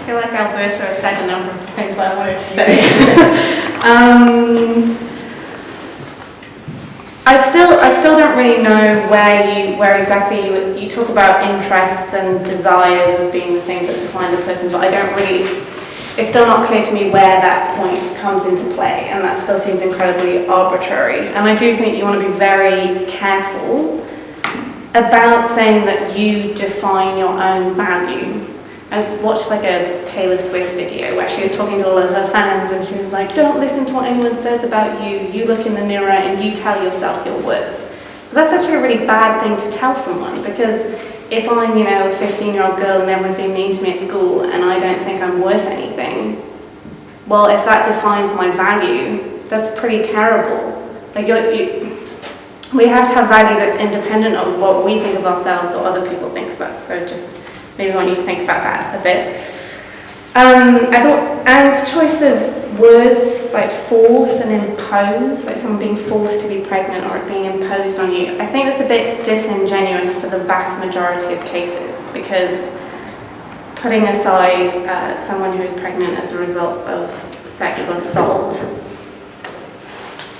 feel like Alberto has said a number of things I wanted to say. I still don't really know where exactly you talk about interests and desires as being the things that define the person, but it's still not clear to me where that point comes into play, and that still seems incredibly arbitrary. And I do think you want to be very careful about saying that you define your own value. I watched like a Taylor Swift video where she was talking to all of her fans, and she was like, don't listen to what anyone says about you. You look in the mirror and you tell yourself your worth. But that's actually a really bad thing to tell someone, because if I'm, a 15-year-old girl and everyone's being mean to me at school and I don't think I'm worth anything, well, if that defines my value, that's pretty terrible. Like, we have to have value that's independent of what we think of ourselves or other people think of us. So just maybe I want you to think about that a bit. I thought Anne's choice of words like force and impose, like someone being forced to be pregnant or it being imposed on you, I think that's a bit disingenuous for the vast majority of cases, because putting aside someone who is pregnant as a result of sexual assault,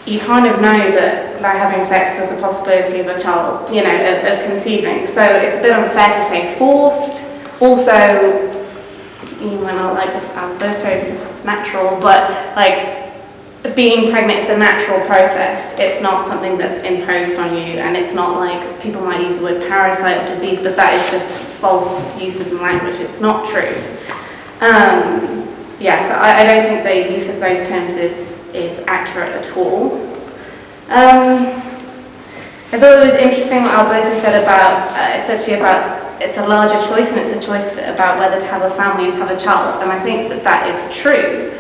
you kind of know that by having sex there's a possibility of a child, of conceiving. So it's a bit unfair to say forced. Also, you might not like this Alberto because it's natural, but like being pregnant is a natural process. It's not something that's imposed on you, and it's not like, people might use the word parasite or disease, but that is just false use of the language. It's not true. So I don't think the use of those terms is accurate at all. I thought it was interesting what Alberto said about, it's a larger choice, and it's a choice about whether to have a family and to have a child, and I think that is true,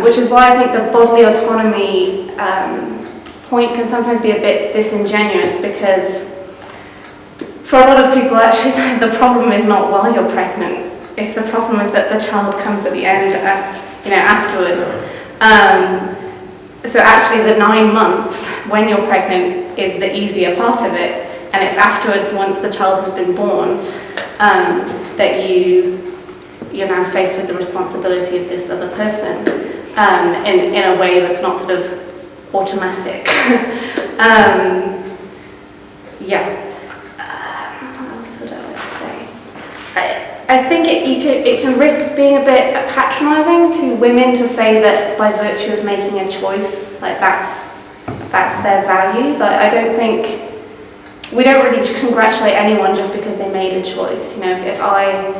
which is why I think the bodily autonomy point can sometimes be a bit disingenuous, because for a lot of people actually the problem is not while you're pregnant, it's the problem is that the child comes at the end, afterwards. So actually the 9 months when you're pregnant is the easier part of it, and it's afterwards, once the child has been born, that you're now faced with the responsibility of this other person in a way that's not sort of automatic. What else would I like to say? I think it can risk being a bit patronising to women to say that by virtue of making a choice, like that's their value. Like, I don't think, we don't really congratulate anyone just because they made a choice. If I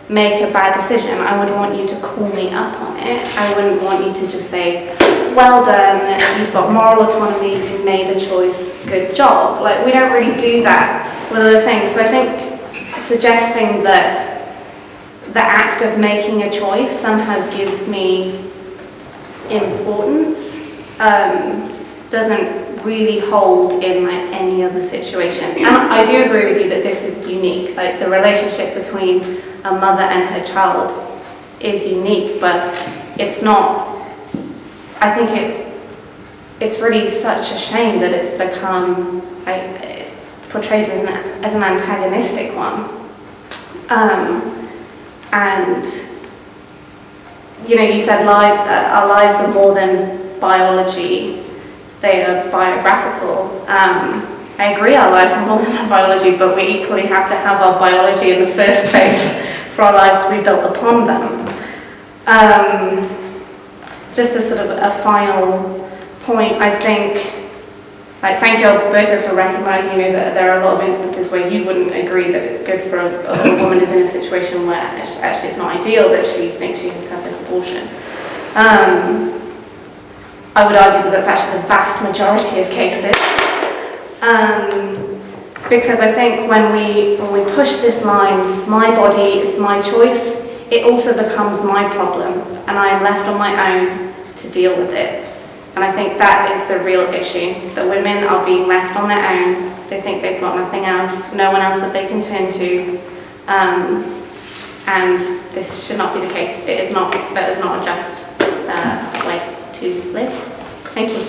make a bad decision, I would want you to call me up on it. I wouldn't want you to just say, well done, you've got moral autonomy, you made a choice, good job. Like, we don't really do that with other things. So I think suggesting that the act of making a choice somehow gives me importance doesn't really hold in like any other situation. And I do agree with you that this is unique. Like, the relationship between a mother and her child is unique, but it's not, I think it's really such a shame that it's become, it's portrayed as an antagonistic one. And you said our lives are more than biology, they are biographical. I agree, our lives are more than our biology, but we equally have to have our biology in the first place for our lives to be built upon them. Just as sort of a final point, I think, thank you, Alberto, for recognising that there are a lot of instances where you wouldn't agree that it's good for a woman who's in a situation where actually it's not ideal that she thinks she has to have this abortion. I would argue that that's actually the vast majority of cases, because I think when we push this line, my body is my choice, it also becomes my problem, and I am left on my own to deal with it. And I think that is the real issue, that women are being left on their own. They think they've got nothing else, no one else that they can turn to, and this should not be the case. That is not a just way to live. Thank you.